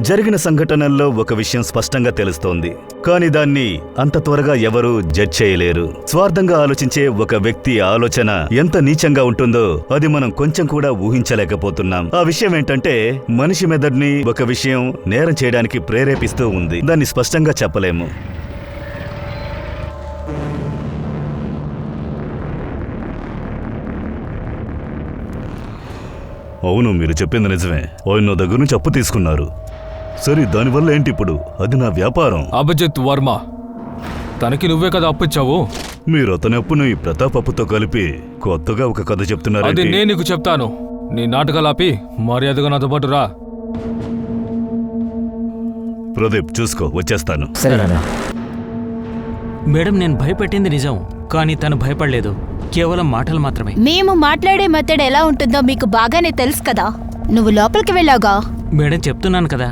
జరిగిన సంఘటనల్లో ఒక విషయం స్పష్టంగా తెలుస్తోంది, కానీ దాన్ని అంత త్వరగా ఎవరూ జడ్జ్ చేయలేరు. స్వార్థంగా ఆలోచించే ఒక వ్యక్తి ఆలోచన ఎంత నీచంగా ఉంటుందో అది మనం కొంచెం కూడా ఊహించలేకపోతున్నాం. ఆ విషయం ఏంటంటే మనిషి మెదడుని ఒక విషయం నేరం చేయడానికి ప్రేరేపిస్తూ ఉంది. దాన్ని స్పష్టంగా చెప్పలేము. అవును, మీరు చెప్పింది నిజమే. ఆయన నా దగ్గర నుంచి అప్పు తీసుకున్నారు. సరే, దానివల్ల ఏంటి ఇప్పుడు? అది నా వ్యాపారం. అభిజిత్ వర్మ, తనకి నువ్వే కదా అప్పిచ్చావు. మీరు అతని అప్పుని ప్రతాప్ అప్పుతో కలిపి కొత్తగా ఒక కథ చెప్తున్నారు. అది నేను నీకు చెప్తాను. నీ నాటకాలు ఆపి మర్యాదగా నాతో పాటు రా. ప్రదీప్, చూసుకో, వచ్చేస్తాను. మేడం, నేను భయపెట్టింది నిజం, కానీ తను భయపడలేదు. కేవలం మాటలు మాత్రమే. మేము మాట్లాడే మెథడ్ ఎలా ఉంటుందో మీకు బాగానే తెలుసు కదా. నువ్వు లోపలికి వెళ్ళావుగా. మేడం, చెప్తున్నాను కదా,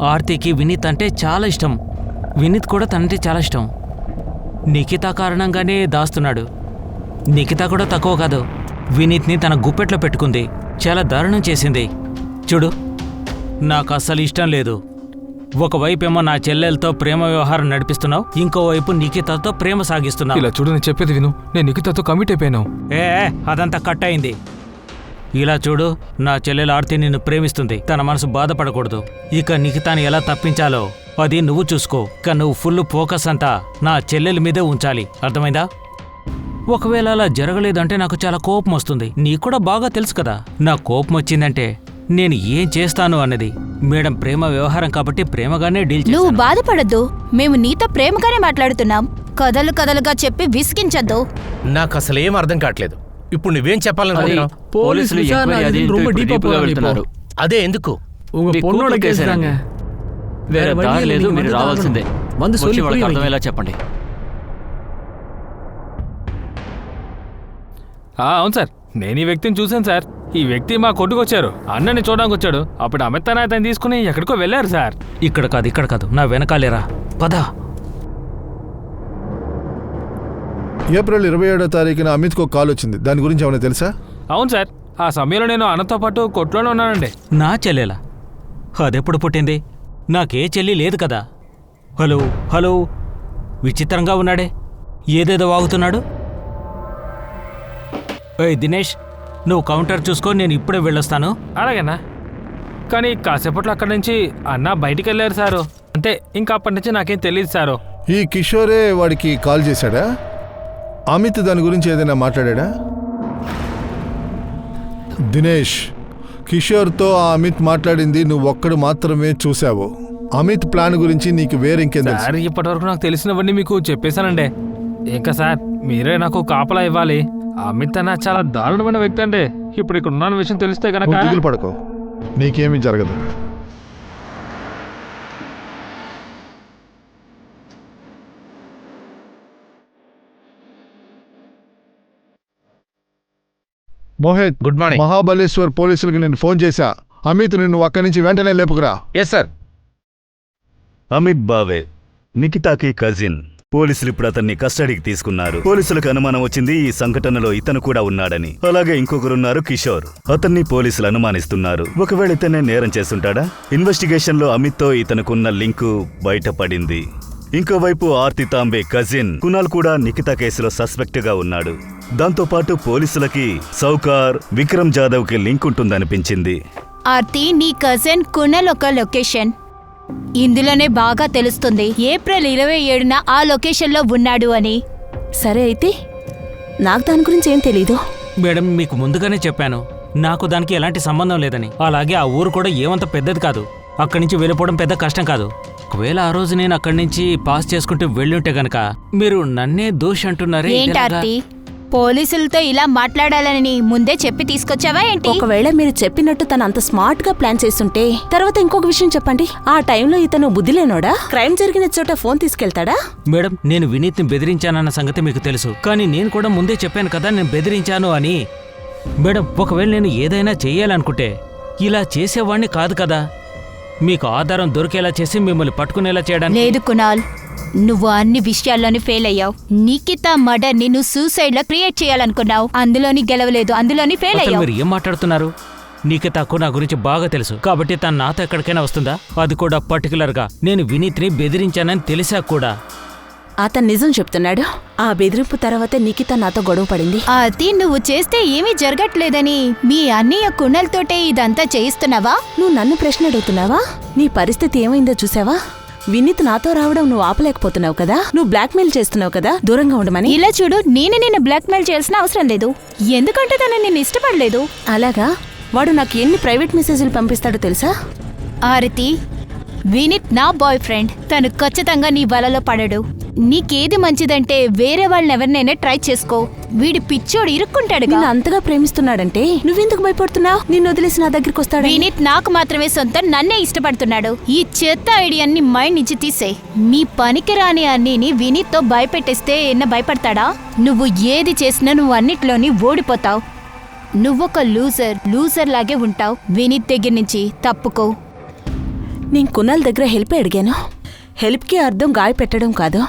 ఆర్తికి వినీత్ అంటే చాలా ఇష్టం. వినీత్ కూడా తనంటే చాలా ఇష్టం. నిఖిత కారణంగానే దాస్తున్నాడు. నిఖిత కూడా తక్కువ కాదు, వినీత్ని తన గుప్పెట్లో పెట్టుకుంది. చాలా దారుణం చేసింది. చూడు, నాకు అస్సలు ఇష్టం లేదు. ఒకవైపేమో నా చెల్లెలతో ప్రేమ వ్యవహారం నడిపిస్తున్నావు, ఇంకోవైపు నిఖితతో ప్రేమ సాగిస్తున్నావు. ఇలా చూడు, నేను చెప్పేది విను. నేను నిఖితతో కమిట్ అయిపోయాను. అదంతా కట్ అయింది. ఇలా చూడు, నా చెల్లెలు ఆర్తి నిన్ను ప్రేమిస్తుంది. తన మనసు బాధపడకూడదు. ఇక నిఖితాని ఎలా తప్పించాలో అది నువ్వు చూసుకో. ఇక నువ్వు ఫుల్ ఫోకస్ అంతా నా చెల్లెల మీదే ఉంచాలి. అర్థమైందా? ఒకవేళ అలా జరగలేదంటే నాకు చాలా కోపం వస్తుంది. నీకు కూడా బాగా తెలుసు కదా, నా కోపం వచ్చిందంటే నేను ఏం చేస్తాను అన్నది. మేడం, ప్రేమ వ్యవహారం కాబట్టి ప్రేమగానే డీల్ చేస్తాను. నువ్వు బాధపడద్దు, మేము నీతో ప్రేమగానే మాట్లాడుతున్నాం. కథలు కథలుగా చెప్పి విసిగించద్దు. నాకు అసలు ఏం అర్థం కావట్లేదు. ఇప్పుడు నువ్వేం చెప్పాలనుకుంటున్నావు? పోలీసులు ரொம்ப డీప్గా వెళ్తున్నారు. అదే ఎందుకు? పొన్నోడ కేసుறாங்க. వేరే దారి లేదు, మీరు రావాల్సిందే. వచ్చి వాళ్ళకి అర్థమయ్యేలా చెప్పండి. అవును సార్, నేను ఈ వ్యక్తిని చూశాను సార్. ఈ వ్యక్తి మా కొట్టుకొచ్చారు, అన్నని చూడడానికి వచ్చాడు. అప్పుడు అమిత్ అతను తీసుకుని ఎక్కడికో వెళ్ళారు సార్. ఇక్కడ కాదు, నా వెనకాలేరా, పదా. ఏప్రిల్ 27వ తారీఖున అమిత్కు ఒక కాల్ వచ్చింది. దాని గురించి ఏమైనా తెలుసా? అవును సార్, ఆ సమయంలో నేను అన్నతో పాటు కొట్లోనే ఉన్నానండి. నా చెల్లెలా? అదెప్పుడు పుట్టింది? నాకే చెల్లి లేదు కదా. హలో హలో, విచిత్రంగా ఉన్నాడే, ఏదేదో వాగుతున్నాడు. ఏయ్ దినేష్, నువ్వు కౌంటర్ చూసుకో, నేను ఇప్పుడే వెళ్ళొస్తాను. అలాగేనా? కానీ కాసేపట్లో అక్కడి నుంచి అన్న బయటికి వెళ్ళారు సారు. అంతే, ఇంకా అప్పటి నుంచి నాకేం తెలియదు సారు. ఈ కిషోరే వాడికి కాల్ చేశాడా? అమిత్ దాని గురించి ఏదైనా మాట్లాడా? దినేష్, కిషోర్తో ఆ అమిత్ మాట్లాడింది నువ్వు ఒక్కడు మాత్రమే చూశావు. అమిత్ ప్లాన్ గురించి నీకు వేరే ఇంకేం తెలుసు? సార్, ఇప్పటి వరకు నాకు తెలిసినవన్నీ మీకు చెప్పేశానండి. ఇంకా సార్, మీరే నాకు కాపలా ఇవ్వాలి. అమిత్ అన్న చాలా దారుణమైన వ్యక్తి అండి. ఇప్పుడు ఇక్కడ ఉన్న విషయం తెలిస్తే కనుక దిగులు పడకో, నీకేమీ జరగదు. Mohit, good morning. మహాబలేశ్వర్ పోలీసులకు నేను ఫోన్ చేశా. అమిత్ నిన్ను అక్కడి నుంచి వెంటనే లేపుకురా. Yes sir. అమిత్ బావే, నిఖితాకి కజిన్. పోలీసులు ఇప్పుడు అతన్ని కస్టడీకి తీసుకున్నారు. పోలీసులకు అనుమానం వచ్చింది ఈ సంఘటనలో ఇతను కూడా ఉన్నాడని. అలాగే ఇంకొకరున్నారు కిషోర్. అతన్ని పోలీసులు అనుమానిస్తున్నారు. ఒకవేళ ఇతనే నేరం చేస్తుంటాడా? ఇన్వెస్టిగేషన్ లో అమిత్ తో ఇతనుకున్న లింకు బయటపడింది. ఇంకోవైపు ఆర్తి తాంబే కజిన్ కునాల్ కూడా నిఖితా కేసులో సస్పెక్ట్ గా ఉన్నాడు. దాంతోపాటు పోలీసులకి సౌకార్, విక్రమ్ జాదవ్ కి లింక్ ఉంటుందనిపించింది. ఆర్తి, నీ కజిన్ కునల్ ఒక లొకేషన్ ఇందులోనే బాగా తెలుస్తుంది. ఏప్రిల్ 27న ఆ లొకేషన్లో ఉన్నాడు అని. సరే, అయితే నాకు దాని గురించి ఏం తెలీదు. మేడం, మీకు ముందుగానే చెప్పాను, నాకు దానికి ఎలాంటి సంబంధం లేదని. అలాగే ఆ ఊరు కూడా ఏమంత పెద్దది కాదు. అక్కడి నుంచి వెళ్ళిపోవడం పెద్ద కష్టం కాదు. ఒకవేళ ఆ రోజు నేను అక్కడి నుంచి పాస్ చేసుకుంటూ వెళ్ళుంటే గనక మీరు నన్నే దోషి అంటున్నారే. ఏంటార్తి, పోలీసులతో ఇలా మాట్లాడాలని ముందే చెప్పి తీసుకొచ్చావా ఏంటి? ఒకవేళ మీరు చెప్పినట్టు తను అంత స్మార్ట్ గా ప్లాన్ చేస్తుంటే, తర్వాత ఇంకొక విషయం చెప్పండి. ఆ టైంలో ఇతను బుద్ధి లేనోడా? క్రైమ్ జరిగిన చోట ఫోన్ తీసుకెళ్తాడా? మేడం, నేను వినీత్ని బెదిరించానన్న సంగతి మీకు తెలుసు, కానీ నేను కూడా ముందే చెప్పాను కదా నేను బెదిరించాను అని. మేడం, ఒకవేళ నేను ఏదైనా చెయ్యాలనుకుంటే ఇలా చేసేవాణ్ణి కాదు కదా. మీకు ఆధారం దొరికేలా చేసి మిమ్మల్ని పట్టుకునేలా చేయడానికి. లేదు కునాల్, నువ్వు అన్ని విషయాల్లోని ఫెయిల్ అయ్యావు. నిఖితా మర్డర్ ని నువ్వు సూసైడ్ లా క్రియేట్ చేయాలనుకున్నావు. అందులోని గెలవలేదు, అందులోని ఫెయిల్ అయ్యావు. మీరు ఏం మాట్లాడుతున్నారు? నిఖితాకు నా గురించి బాగా తెలుసు కాబట్టి తను నాతో ఎక్కడికైనా వస్తుందా? అది కూడా పర్టికులర్గా నేను వినీత్ని బెదిరించానని తెలిసా కూడా. అతను నిజం చెప్తున్నాడు. ఆ బెదిరింపు తర్వాత నిఖిత నాతో గొడవ పడింది. అది నువ్వు చేస్తే ఏమీ జరగట్లేదని మీ అన్నయ్య కుండలతోటే ఇదంతా చేయిస్తున్నావా? నువ్వు నన్ను ప్రశ్న అడుగుతున్నావా? నీ పరిస్థితి ఏమైందో చూసావా? వినీత్ నాతో రావడం నువ్వు ఆపలేకపోతున్నావు కదా, నువ్వు బ్లాక్మెయిల్ చేస్తున్నావు కదా దూరంగా ఉండమని. ఇలా చూడు, నిన్ను బ్లాక్మెయిల్ చేయాల్సిన అవసరం లేదు, ఎందుకంటే తను నిన్ను ఇష్టపడలేదు. అలాగా? వాడు నాకు ఎన్ని ప్రైవేట్ మెసేజ్లు పంపిస్తాడో తెలుసా? ఆరతి, వినీత్ నా బాయ్ ఫ్రెండ్. తను ఖచ్చితంగా నీ వలలో పడడు. నీకేది మంచిదంటే వేరే వాళ్ళని ఎవరినైనా ట్రై చేసుకో. వీడి పిచ్చోడు ఇరుక్కుంటాడు. నిన్ను అంతగా ప్రేమిస్తున్నాడంటే నువ్వెందుకు భయపడుతున్నావు? నిన్ను వదిలేసి నా దగ్గరికి వస్తాడు. వినీత్ నాకు మాత్రమే సొంతం, నన్నే ఇష్టపడుతున్నాడు. ఈ చెత్త ఐడియాన్ని మైండ్ నుంచి తీసే. మీ పనికిరాని అన్నీని వినీత్ తో భయపెట్టేస్తే ఎన్న భయపడతాడా? నువ్వు ఏది చేసినా నువ్వు అన్నిట్లోని ఓడిపోతావు. నువ్వొక లూజర్ లాగే ఉంటావు. వినీత్ దగ్గర నుంచి తప్పుకో. నేను కునాల్ దగ్గర హెల్ప్ అడిగాను. హెల్ప్కి అర్థం గాయపెట్టడం కాదు.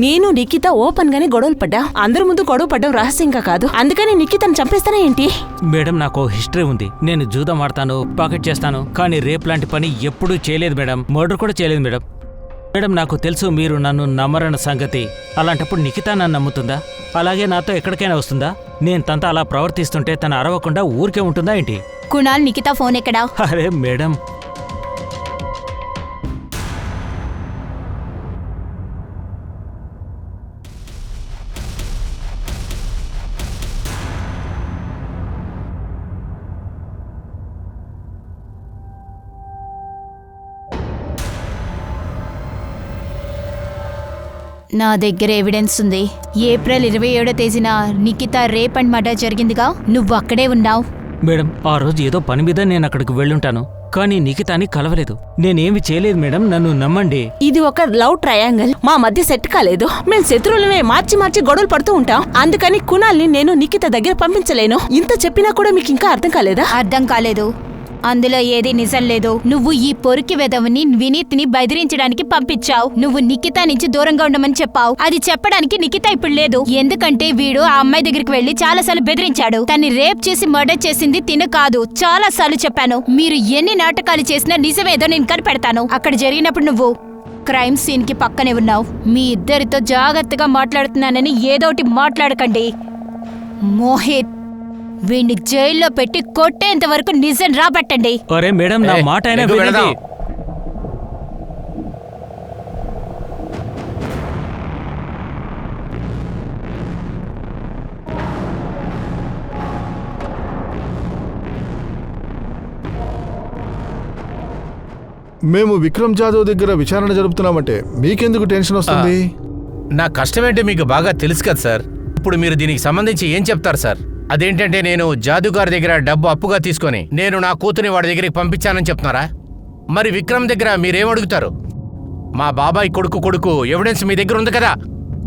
నేను నిఖిత ఓపెన్ గానే గొడవలు పడ్డా. అందరి ముందు గొడవ పడ్డం రహస్యంగా కాదు. అందుకని నిఖితను చంపేస్తానా ఏంటి? మేడం, నాకు హిస్టరీ ఉంది. నేను జూదం ఆడతాను, పాకెట్ చేస్తాను, కానీ రేప్ లాంటి పని ఎప్పుడూ చేయలేదు మేడం. మర్డర్ కూడా చేయలేదు మేడం. మేడం, నాకు తెలుసు మీరు నన్ను నమ్మరన్న సంగతి. అలాంటప్పుడు నిఖిత నన్ను నమ్ముతుందా? అలాగే నాతో ఎక్కడికైనా వస్తుందా? నేను తనతో అలా ప్రవర్తిస్తుంటే తను అరవకుండా ఊరికే ఉంటుందా ఏంటి? కునాల్, నిఖిత ఫోన్ ఎక్కడా? అరే మేడం, నా దగ్గర ఎవిడెన్స్ ఉంది. ఏప్రిల్ 27వ తేదీన నిఖిత రేప్ అండ్ మర్డర్ జరిగిందిగా, నువ్వు అక్కడే ఉన్నావు. మేడం, ఆ రోజు ఏదో పని మీద నేను అక్కడికి వెళ్ళుంటాను, కానీ నిఖితాని కలవలేదు. నేనేమి చేయలేదు మేడం, నన్ను నమ్మండి. ఇది ఒక లవ్ ట్రయాంగిల్. మా మధ్య సెట్ కాలేదు. మేము శత్రువులనే మార్చి గొడవలు పడుతూ ఉంటాం. అందుకని కునాల్ని నేను నిఖిత దగ్గర పంపించలేను. ఇంత చెప్పినా కూడా మీకు ఇంకా అర్థం కాలేదా? అర్థం కాలేదు. అందులో ఏది నిజం లేదు. నువ్వు ఈ పొరికి వెదవని వినీత్ ని బెదిరించడానికి పంపించావు. నువ్వు నిఖిత నుంచి దూరంగా ఉండమని చెప్పావు. అది చెప్పడానికి నిఖిత ఇప్పుడు లేదు. ఎందుకంటే వీడు ఆ అమ్మాయి దగ్గరికి వెళ్లి చాలా సార్లు బెదిరించాడు. తన్ని రేప్ చేసి మర్డర్ చేసింది తిను కాదు. చాలా సార్లు చెప్పాను. మీరు ఎన్ని నాటకాలు చేసినా నిజమేదో నేను కనిపెడతాను. అక్కడ జరిగినప్పుడు నువ్వు క్రైమ్ సీన్ కి పక్కనే ఉన్నావు. మీ ఇద్దరితో జాగ్రత్తగా మాట్లాడుతున్నానని ఏదోటి మాట్లాడకండి. మోహిత్, వీణ్ణి జైల్లో పెట్టి కొట్టేంత వరకు నిజం రాబట్టండి. అరే మేడం, నా మాట అయినా వినండి. మేము విక్రమ్ జాదవ్ దగ్గర విచారణ జరుపుతున్నామంటే మీకెందుకు టెన్షన్ వస్తుంది? నా కష్టమేంటి మీకు బాగా తెలుసు కదా సార్. ఇప్పుడు మీరు దీనికి సంబంధించి ఏం చెప్తారు సార్? అదేంటంటే నేను జాదుగారి దగ్గర డబ్బు అప్పుగా తీసుకొని నేను నా కూతుని వాడి దగ్గరికి పంపించానని చెప్తున్నారా? మరి విక్రమ్ దగ్గర మీరేమడుగుతారు? మా బాబాయ్ కొడుకు ఎవిడెన్స్ మీ దగ్గర ఉంది కదా,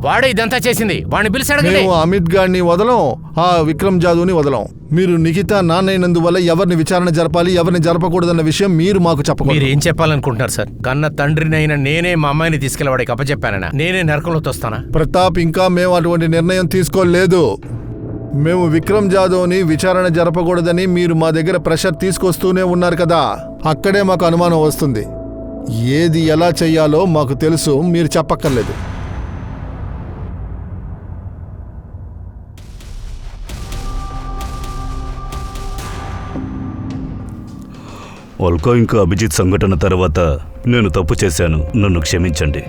వాడే ఇదంతా చేసింది. వాడిని పిలిచాడు. మేము అమిత్ గారిని వదలం, ఆ విక్రమ్ జాదవ్ని వదలం. మీరు నిఖిత నాన్నైనందువల్ల ఎవరిని విచారణ జరపాలి, ఎవరిని జరపకూడదన్న విషయం మీరు మాకు చెప్పకూడదు. మీరు ఏం చెప్పాలనుకుంటున్నారు సార్? కన్న తండ్రినైనా నేనే మా అమ్మాయిని తీసుకెళ్లి వాడికి అప్పచెప్పానన్నా నేనే నరకంలో తోస్తానా? ప్రతాప్, ఇంకా మేము అటువంటి నిర్ణయం తీసుకోలేదు. మేము విక్రమ్ జాదవ్ని విచారణ జరపకూడదని మీరు మా దగ్గర ప్రెషర్ తీసుకొస్తూనే ఉన్నారు కదా, అక్కడే మాకు అనుమానం వస్తుంది. ఏది ఎలా చెయ్యాలో మాకు తెలుసు, మీరు చెప్పక్కర్లేదు. ఒల్కా ఇంకా అభిజిత్ సంఘటన తర్వాత నేను తప్పు చేశాను, నన్ను క్షమించండి.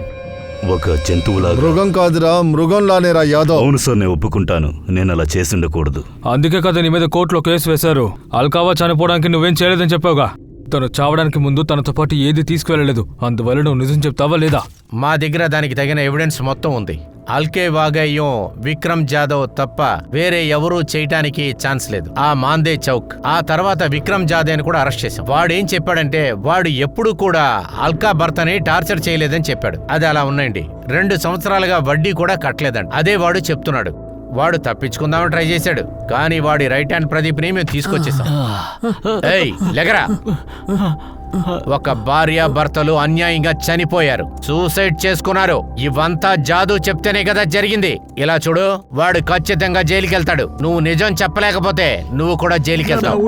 ఒక జంతువులా. మృగం కాదురా, మృగంలానేరా యాదవ్. అవును సార్, నేను ఒప్పుకుంటాను. నేను అలా చేసిండకూడదు. అందుకే కదా నీ మీద కోర్టులో కేసు వేశారు. అల్కావా చనిపోవడానికి నువ్వేం చేయలేదని చెప్పావుగా. తను చావడానికి ముందు తనతో పాటు ఏది తీసుకువెళ్ళలేదు. అందువల్ల నువ్వు నిజం చెప్తావా లేదా? మా దగ్గర దానికి తగిన ఎవిడెన్స్ మొత్తం ఉంది. అల్కే వాగయ్యం విక్రమ్ జాదవ్ తప్ప వేరే ఎవరూ చేయటానికి ఛాన్స్ లేదు. ఆ మాందే చౌక్ ఆ తర్వాత విక్రమ్ జాదవ్ ని కూడా అరెస్ట్ చేశాం. వాడేం చెప్పాడంటే వాడు ఎప్పుడు కూడా అల్కా భర్తని టార్చర్ చేయలేదని చెప్పాడు. అది అలా ఉన్నాయండి. 2 సంవత్సరాలుగా వడ్డీ కూడా కట్టలేదండి. అదే వాడు చెప్తున్నాడు. వాడు తప్పించుకుందామని ట్రై చేశాడు, కానీ వాడి రైట్ హ్యాండ్ ప్రదీప్ని మేము తీసుకొచ్చేసాం. ఏయ్ లెగరా. ఒక భార్య భర్తలు అన్యాయంగా చనిపోయారు, సూసైడ్ చేసుకున్నారు. ఇవంతా జాదు చెప్తేనే కదా జరిగింది. ఇలా చూడు, వాడు ఖచ్చితంగా జైలుకి వెళ్తాడు. నువ్వు నిజం చెప్పలేకపోతే నువ్వు కూడా జైలుకి వెళ్తావు.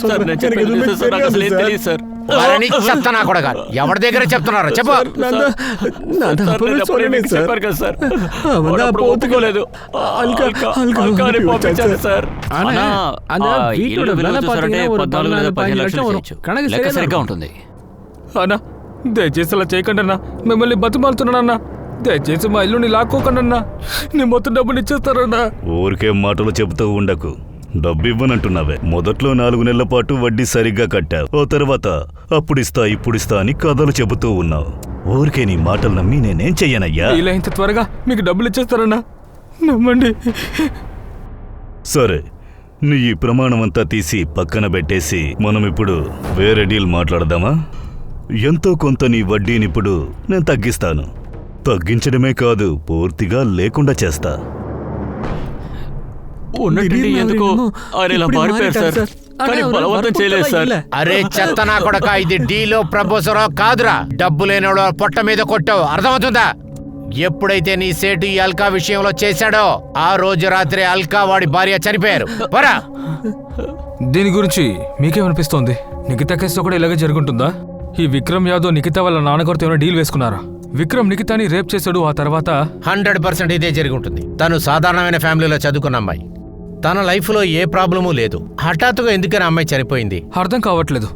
సార్, నేను చెప్పేది నిజం సార్, నాకు అసలు ఏం తెలియదు సార్. వారిని చెప్తానా కూడా కాదు. ఎవరి దగ్గర చెప్తున్నారు చెప్పు. సార్, నేను అప్పుడే మీకు చెప్పాను కదా సార్, వాడు అప్పుడు ఒప్పుకోలేదు. అల్కాని పంపించాను సార్. అన్నా, ఆ ఇల్లు విలువ చూసారంటే 14 లేదా 15 లక్షలు చేయొచ్చు. లెక్క సరిగ్గా ఉంటుంది. అన్నా దయచేసి అలా చేయకండి అన్నా, మిమ్మల్ని బతిమాలుతున్నానన్నా. దయచేసి మా ఇల్లుని లాక్కోకండి అన్నా, నీ మొత్తం డబ్బులు ఇచ్చేస్తారన్నా. ఊరికే మాటలు చెబుతూ ఉండకు. డబ్బు ఇవ్వనంటున్నావే. మొదట్లో 4 నెలల పాటు వడ్డీ సరిగ్గా కట్టావు. ఓ తర్వాత అప్పుడిస్తా ఇప్పుడిస్తా అని కథలు చెబుతూ ఉన్నావు. ఊరికే నీ మాటలు నమ్మి నేనేం చెయ్యనయ్యా. ఇలా ఇంత త్వరగా మీకు డబ్బులు ఇచ్చేస్తారన్నా, నమ్మండి. సరే, నీ ఈ ప్రమాణం అంతా తీసి పక్కన పెట్టేసి మనం ఇప్పుడు వేరే డీల్ మాట్లాడదామా? ఎంతో కొంత నీ వడ్డీనిప్పుడు నేను తగ్గిస్తాను. తగ్గించడమే కాదు, పూర్తిగా లేకుండా చేస్తా. ఉన్నట్టుండి ఎందుకో ఆయన ఇలా మారిపోయారు సార్, కానీ బలవంతం చేయలేదు సార్. అరే చెత్త నా కొడక, ఇది డీలో ప్రపోజరో కాదురా. డబ్బు లేనోడో పొట్ట మీద కొట్టావు, అర్థమవుతుందా? ఎప్పుడైతే నీ సేటు ఈ అల్కా విషయంలో చేశాడో ఆ రోజు రాత్రి అల్కా వాడి భార్య చనిపోయారు. పరా. దీని గురించి మీకేమనిపిస్తోంది? నిఖితా కేసులో కూడా ఇలాగే జరుగుతుందా? ఈ విక్రమ్ యాదవ్ నిఖితా వాళ్ళ నాన్నగారితో ఏమైనా డీల్ వేసుకున్నారా? విక్రమ్ నిఖితాని రేప్ చేశాడు, ఆ తర్వాత 100% ఇదే జరిగి ఉంటుంది. తను సాధారణమైన ఫ్యామిలీలో చదువుకున్న అమ్మాయి, తన లైఫ్లో ఏ ప్రాబ్లమూ లేదు. హఠాత్తుగా ఎందుకని అమ్మాయి చనిపోయింది అర్థం కావట్లేదు.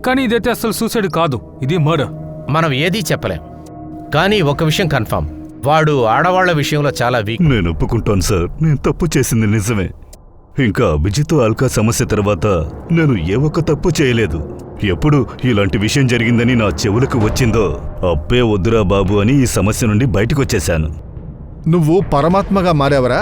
కానీ ఇదైతే అసలు సూసైడ్ కాదు, ఇది మర్డర్. మనం ఏదీ చెప్పలేం. కానీ ఒక విషయం కన్ఫర్మ్, వాడు ఆడవాళ్ల విషయంలో చాలా వీక్. నేను ఒప్పుకుంటాను సార్, నేను తప్పు చేసింది నిజమే. ఇంకా అభిజిత్ అల్కా సమస్య తర్వాత నేను ఏ ఒక్క తప్పు చేయలేదు. ఎప్పుడు ఇలాంటి విషయం జరిగిందని నా చెవులకు వచ్చిందో అబ్బే వద్దురా బాబు అని ఈ సమస్య నుండి బయటకొచ్చేశాను. నువ్వు పరమాత్మగా మారావరా?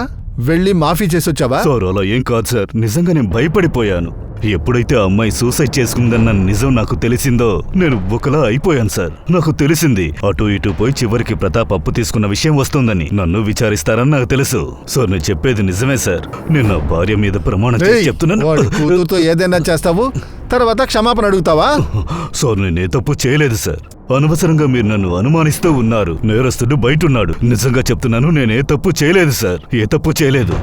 వెళ్ళి మాఫీ చేసొచ్చావా? సార్ అలా ఏం కాదు సార్, నిజంగా నేను భయపడిపోయాను. ఎప్పుడైతే ఆ అమ్మాయి సూసైడ్ చేసుకుందన్న నిజం నాకు తెలిసిందో నేను ఒకలా అయిపోయాను సార్. నాకు తెలిసింది అటు ఇటు పోయి చివరికి ప్రతాప్ అప్పు తీసుకున్న విషయం వస్తుందని. నన్ను విచారిస్తారని నాకు తెలుసు. సార్ నేను చెప్పేది నిజమే సార్. నేను నా భార్య మీద ప్రమాణం చేసి చెప్తున్నాను. వాడి కూతురుతో ఏదైనా చేస్తావు, తర్వాత క్షమాపణ అడుగుతావా? సార్ నేనే తప్పు చేయలేదు సార్. అనవసరంగా మీరు నన్ను అనుమానిస్తూ ఉన్నారు. నేరస్తుడు బయటున్నాడు. నిజంగా చెప్తున్నాను, నేనే తప్పు చేయలేదు సార్, ఏ తప్పు చేయలేదు.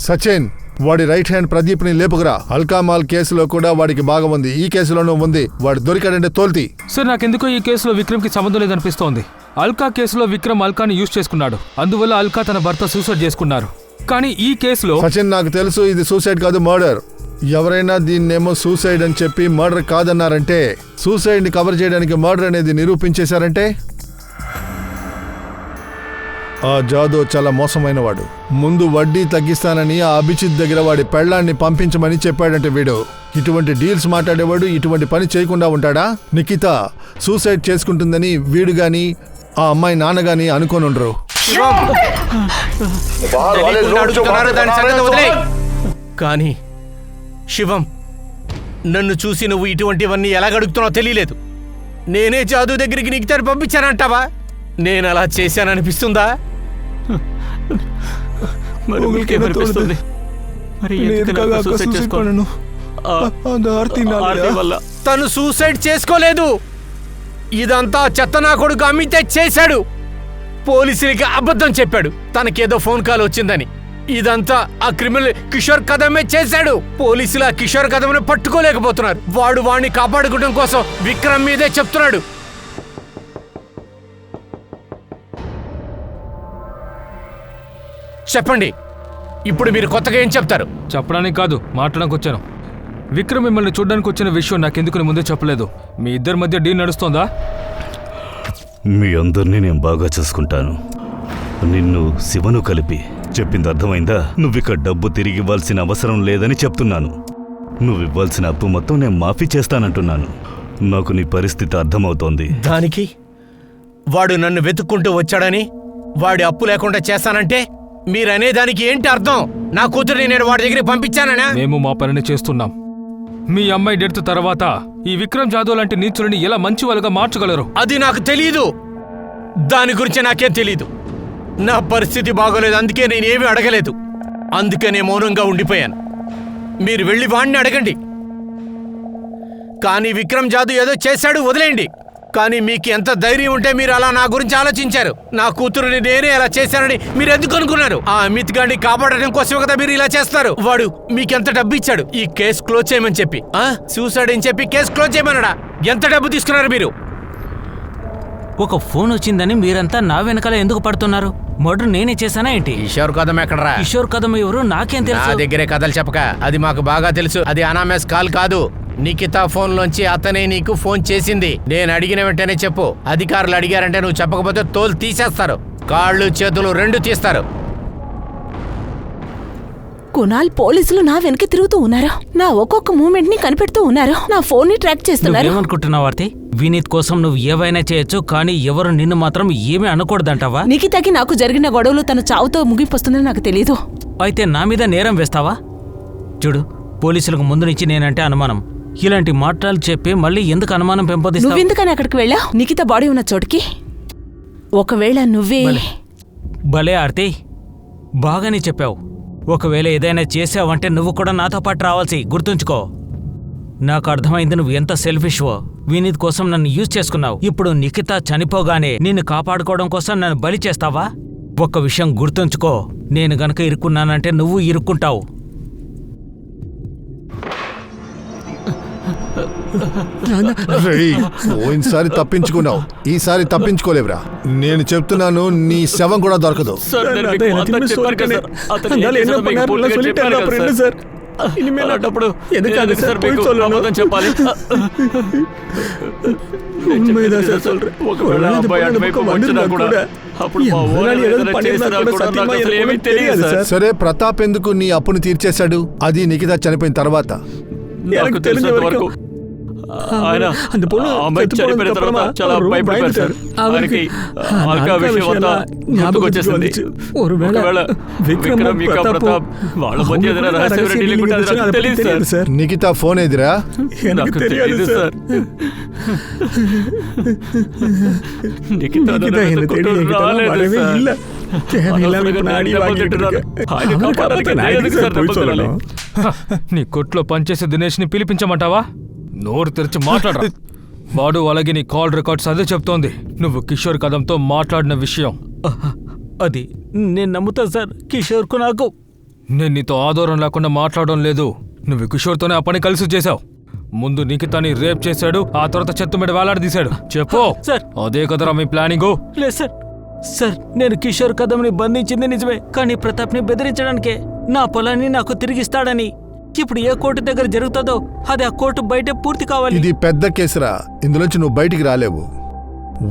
సచిన్, వాడి రైట్ హ్యాండ్ ప్రదీప్ని లేపుకురా. అల్కామాల్ కేసులో కూడా వాడికి భాగం ఉంది, ఈ కేసులోనూ ఉంది. వాడు దొరికాడంటే తోల్తి. సార్ నాకెందుకో ఈ కేసులో విక్రమ్కి సంబంధం లేదనిపిస్తోంది. అల్కా కేసులో విక్రమ్ అల్కాని యూజ్ చేసుకున్నాడు, అందువల్ల అల్కా తన భర్త సూసైడ్ చేసుకున్నారు. కానీ ఈ కేసులో సచిన్, నాకు తెలుసు ఇది సూసైడ్ కాదు, మర్డర్. ఎవరైనా దీన్నేమో సూసైడ్ అని చెప్పి మర్డర్ కాదన్నారంటే, సూసైడ్ ని కవర్ చేయడానికి మర్డర్ అనేది నిరూపించేశారంటే, ఆ జాదో చాలా మోసమైన వాడు. ముందు వడ్డీ తగ్గిస్తానని ఆ అభిజిత్ దగ్గర వాడి పెళ్ళాన్ని పంపించమని చెప్పాడంటే వీడు. ఇటువంటి డీల్స్ మాట్లాడేవాడు ఇటువంటి పని చేయకుండా ఉంటాడా? నిఖిత సూసైడ్ చేసుకుంటుందని వీడు గాని ఆ అమ్మాయి నాన్నగాని అనుకోనుండ్రు. కానీ శివం, నన్ను చూసి నువ్వు ఇటువంటివన్నీ ఎలా గడుగుతున్నావో తెలియలేదు. నేనే జాదు దగ్గరికి నిఖితాన్ని పంపించానంటావా? నేను అలా చేశాననిపిస్తుందా? మరి మీకేమనిపిస్తుంది? మరి ఎందుకని అలా సూసైడ్ చేసుకోను? ఆర్తి వల్ల. తను సూసైడ్ చేసుకోలేదు. ఇదంతా చెత్త నా కొడుకు అమ్మితే చేశాడు. పోలీసులకి అబద్ధం చెప్పాడు, తనకేదో ఫోన్ కాల్ వచ్చిందని. ఇదంతా ఆ క్రిమినల్ కిషోర్ కదమే చేశాడు. పోలీసులు ఆ కిషోర్ కదమ్ని పట్టుకోలేకపోతున్నారు. వాడు వాడిని కాపాడుకోవడం కోసం విక్రమ్ మీదే చెప్తున్నాడు. చెప్పండి, ఇప్పుడు మీరు కొత్తగా ఏం చెప్తారు? చెప్పడానికి కాదు, మాట్లాడడానికి వచ్చాను. విక్రమ్ మిమ్మల్ని చూడడానికి వచ్చిన విషయం నాకెందుకు ముందే చెప్పలేదు. మీ ఇద్దరి మధ్య డీల్ నడుస్తోందా? మీ అందరినీ నేను బాగా చూసుకుంటాను, నిన్ను శివను కలిపి. చెప్పింది అర్థమైందా? నువ్విక డబ్బు తిరిగి ఇవ్వాల్సిన అవసరం లేదని చెప్తున్నాను. నువ్వివ్వాల్సిన అప్పు మొత్తం నేను మాఫీ చేస్తానంటున్నాను. నాకు నీ పరిస్థితి అర్థమవుతోంది. దానికి వాడు నన్ను వెతుక్కుంటూ వచ్చాడని, వాడి అప్పు లేకుండా చేస్తానంటే మీరనేదానికి ఏంటి అర్థం? నా కూతురిని నేను వాడి దగ్గరికి పంపించానా? మేము మా పనిని చేస్తున్నాం. మీ అమ్మాయి డెత్ తర్వాత ఈ విక్రమ్ జాదవ్ లాంటి నీచులని ఎలా మంచి వాళ్ళగా మార్చగలరు? అది నాకు తెలీదు. దాని గురించి నాకేం తెలీదు. నా పరిస్థితి బాగోలేదు, అందుకే నేనేమీ అడగలేదు. అందుకనే మౌనంగా ఉండిపోయాను. మీరు వెళ్ళి వాణ్ణి అడగండి. కానీ విక్రమ్ జాదవ్ ఏదో చేశాడు, వదిలేయండి. కానీ మీకు ఎంత ధైర్యం ఉంటే మీరు అలా నా గురించి ఆలోచించారు? నా కూతురుని నేనే అలా చేశానని మీరు ఎందుకు అనుకున్నారు? ఆ అమిత్ గారిని కాపాడడం కోసమే కదా మీరు ఇలా చేస్తారు. వాడు మీకెంత డబ్బు ఇచ్చాడు ఈ కేసు క్లోజ్ చేయమని చెప్పి? సూసైడ్ అని చెప్పి కేసు క్లోజ్ చేయమన్నాడా? ఎంత డబ్బు తీసుకున్నారు మీరు? ఒక ఫోన్ వచ్చిందని మీరంతా నా వెనకాల ఎందుకు పడుతున్నారు? మర్డర్ నేనే చేశానా ఏంటి? కిషోర్ కదం ఎక్కడరా? కిషోర్ కదం ఎవరు నాకేం నా తెలుసు? దగ్గరే కథలు చెప్పక, అది మాకు బాగా తెలుసు. అది అనామస్ కాల్ కాదు. నిఖితా ఫోన్ లోంచి అతనే నీకు ఫోన్ చేసింది. నేను అడిగిన వెంటనే చెప్పు. అధికారులు అడిగారంటే నువ్వు చెప్పకపోతే తోలు తీసేస్తారు, కాళ్ళు చేతులు రెండు తీస్తారు. కునాల్ పోలీసులు నా వెనక తిరుగుతూ ఉన్నారు. నా ఒక్కొక్క మూమెంట్ ని కనిపెడుతూ ఉన్నారు. నా ఫోన్ ని ట్రాక్ చేస్తున్నారు. నువ్వేమనుకుంటున్నావు ఆర్తి? వినీత్ కోసం నువ్వు ఏవైనా చేయొచ్చు, కానీ ఎవరు నిన్ను మాత్రం ఏమీ అనకూడదంటావా? నిఖితాకి నాకు జరిగిన గొడవలు తన చావుతో ముగిపొస్తుందని నాకు తెలీదు. అయితే నా మీద నేరం వేస్తావా? చూడు, పోలీసులకు ముందు నుంచి నేనంటే అనుమానం. ఇలాంటి మాటలు చెప్పి మళ్ళీ ఎందుకు అనుమానం పెంపొందిస్తావు? నువ్వెందుకని అక్కడికి వెళ్ళావు? నిఖిత బాడీ ఉన్న చోటికి. ఒకవేళ నువ్వే... భలే ఆర్తి, బాగానే చెప్పావు. ఒకవేళ ఏదైనా చేసావంటే నువ్వు కూడా నాతో పాటు రావాల్సి, గుర్తుంచుకో. నాకు అర్థమైంది నువ్వు ఎంత సెల్ఫిష్వో. వినీత్ కోసం నన్ను యూజ్ చేసుకున్నావు. ఇప్పుడు నిఖిత చనిపోగానే నిన్ను కాపాడుకోవడం కోసం నన్ను బలి చేస్తావా? ఒక్క విషయం గుర్తుంచుకో, నేను గనక ఇరుక్కున్నానంటే నువ్వు ఇరుక్కుంటావు. పోయినసారి తప్పించుకున్నావు, ఈసారి తప్పించుకోలేవురా. నేను చెప్తున్నాను, నీ శవం కూడా దొరకదు. సరే, ప్రతాప్ ఎందుకు నీ అప్పును తీర్చేశాడు? అది నిఖిత చనిపోయిన తర్వాత. నిఖిత ఫోన్ ఎదిరా? నీ కొట్లో పనిచేసే దినేష్ ని పిలిపించమంటావా? నోరు తెరిచి మాట్లాడరా. వాడు అలాగే నీ కాల్ రికార్డ్స్ అదే చెప్తోంది, నువ్వు కిషోర్ కదంతో మాట్లాడిన విషయం. అది నేను నమ్ముతా సార్. కిషోర్కు నాకు నేను నీతో ఆధారం లేకుండా మాట్లాడడం లేదు. నువ్వు కిషోర్తోనే ఆ పని కలిసి చేశావు. ముందు నిఖితాని రేప్ చేశాడు, ఆ తర్వాత చెత్త మీద వేలాడదీశాడు. చెప్పు సార్. అదే కదరా మీ ప్లానింగు? లేదు సార్. సార్, నేను కిషోర్ కదంని బంధించింది నిజమే, కానీ ప్రతాప్ని బెదిరించడానికే. నా పొలాన్ని నాకు తిరిగిస్తాడని. ఇప్పుడు ఏ కోర్టు దగ్గర జరుగుతుందో అది ఆ కోర్టు బయటే పూర్తి కావాలి. ఇది పెద్ద కేసురా, ఇందులోంచి నువ్వు బయటికి రాలేవు.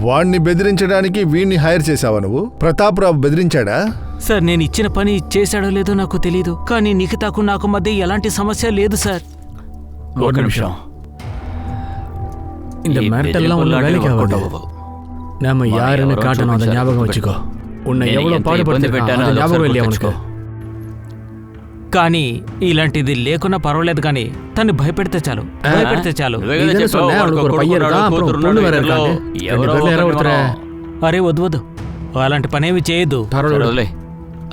వాణ్ణి బెదిరించడానికి వీణ్ణి హైర్ చేశావా నువ్వు? ప్రతాప్ రావు బెదిరించాడా? సార్, నేను ఇచ్చిన పని చేశాడో లేదో నాకు తెలీదు, కానీ నిఖితాకు నాకు మధ్య ఎలాంటి సమస్య లేదు సార్. ఒక నిమిషం. இந்த மிரட்டெல்லாம் ஒன்றும் வேலைக்கு ஆகாது. நாம யாருன்னு காட்டணும், அதை ஞாபகம் வச்சுக்கோ. உன்னை எவ்வளவு பாடுபடுத்திருக்கான், அது ஞாபகம் இல்லையா உனக்கு? కానీ ఇలాంటిది లేకున్నా పర్వాలేదు, కానీ తను భయపెడితే చాలు. అరే వద్దు వద్దు, అలాంటి పనేమి చేయొద్దు.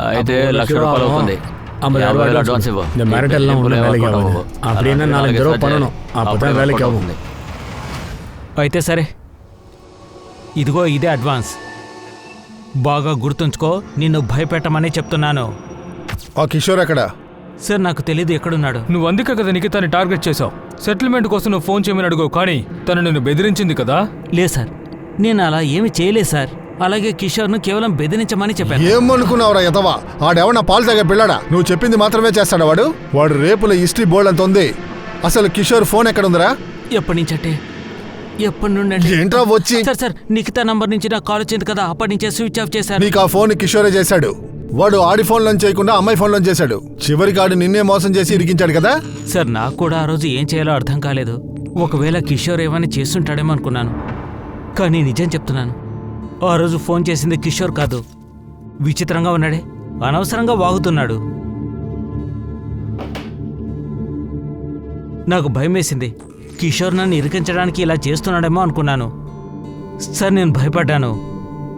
అయితే ₹1,00,000 అవుతుంది. இந்த மிரட்டெல்லாம் ஒன்றும் வேலைக்கு ஆகாது. அப்படின்னா 4 தடவை பண்ணணும், அப்பதான் வேலைக்கு ஆகும். అయితే సరే, ఇదిగో ఇదే అడ్వాన్స్. బాగా గుర్తుంచుకో, నిన్ను భయపెట్టమని చెప్తున్నాను. ఆ కిషోర్ ఎక్కడ? సార్, నాకు తెలీదు ఎక్కడున్నాడు. నువ్వు అందుకే కదా నిఖితాని టార్గెట్ చేశావు. సెటిల్మెంట్ కోసం నువ్వు ఫోన్ చేయమని అడుగు, కానీ తను నిన్ను బెదిరించింది కదా? లేదు సార్, నేను అలా ఏమి చేయలేదు సార్. అలాగే కిషోర్ను కేవలం బెదిరించమని చెప్పాను. ఏమనుకున్నావురా ఎదవా? ఆడెవన్నా పాలు తాగే పిల్లడా? నువ్వు చెప్పింది మాత్రమే చేస్తాడా వాడు? వాడు రేపుల హిస్టరీ బోర్డు అంత ఉంది. అసలు కిషోర్ ఫోన్ ఎక్కడుందిరా? ఎప్పటి నుంచి అంటే? ఎప్పటి నుండి? ఏంట్రా వచ్చి? సార్, నిఖితా నంబర్ నుంచి నాకు కాల్ వచ్చింది కదా, అప్పటి నుంచే స్విచ్ ఆఫ్ చేశారు. నీకు ఆ ఫోన్ కిషోరే చేశాడు. వాడు ఆడి ఫోన్ లో చేయకుండా అమ్మాయి ఫోన్ లో చేశాడు. చివరికి ఆడు నిన్నే మోసం చేసి ఇరికించాడు కదా. సార్, నాకు కూడా ఆ రోజు ఏం చేయాలో అర్థం కాలేదు. ఒకవేళ కిషోర్ ఏమైనా చేస్తుంటాడేమో అనుకున్నాను, కానీ నిజం చెప్తున్నాను, ఆ రోజు ఫోన్ చేసింది కిషోర్ కాదు. విచిత్రంగా ఉన్నాడే, అనవసరంగా వాగుతున్నాడు. నాకు భయం వేసింది. కిషోర్ నన్ను ఇరికించడానికి ఇలా చేస్తున్నాడేమో అనుకున్నాను. సార్, నేను భయపడ్డాను.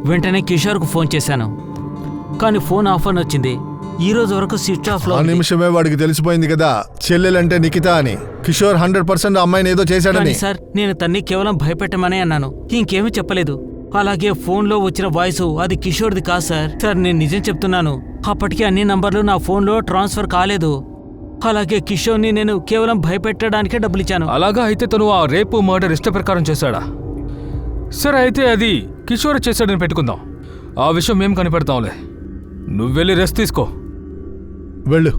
వెంటనే కిషోర్కు ఫోన్ చేశాను. కానీ ఫోన్ ఆఫ్ అని వచ్చింది. ఈ రోజు వరకు స్విచ్ ఆఫ్ లో ఆ ఉంది. నిమిషమే వాడికి తెలిసిపోయింది కదా చెల్లెలంటే నిఖిత అని. కిషోర్ 100% అమ్మాయిని ఏదో చేశాడని. కానీ సార్, నేను తన్ని కేవలం భయపెట్టమనే అన్నాను, ఇంకేమీ చెప్పలేదు. అలాగే ఫోన్లో వచ్చిన వాయిస్ అది కిషోర్ది కాదు సార్. సార్, నేను నిజం చెప్తున్నాను, అప్పటికి అన్ని నంబర్లు నా ఫోన్లో ట్రాన్స్ఫర్ కాలేదు. అలాగే కిషోర్ని నేను కేవలం భయపెట్టడానికే డబ్బులు ఇచ్చాను. అలాగా అయితే తను ఆ రేపు మర్డర్ ఇష్ట ప్రకారం చేశాడా? సరే, అయితే అది కిషోర్ చేశాడని పెట్టుకుందాం. ఆ విషయం మేము కనిపెడతాంలే. నువ్వు వెళ్ళి రెస్ట్ తీసుకో. వెళ్ళు.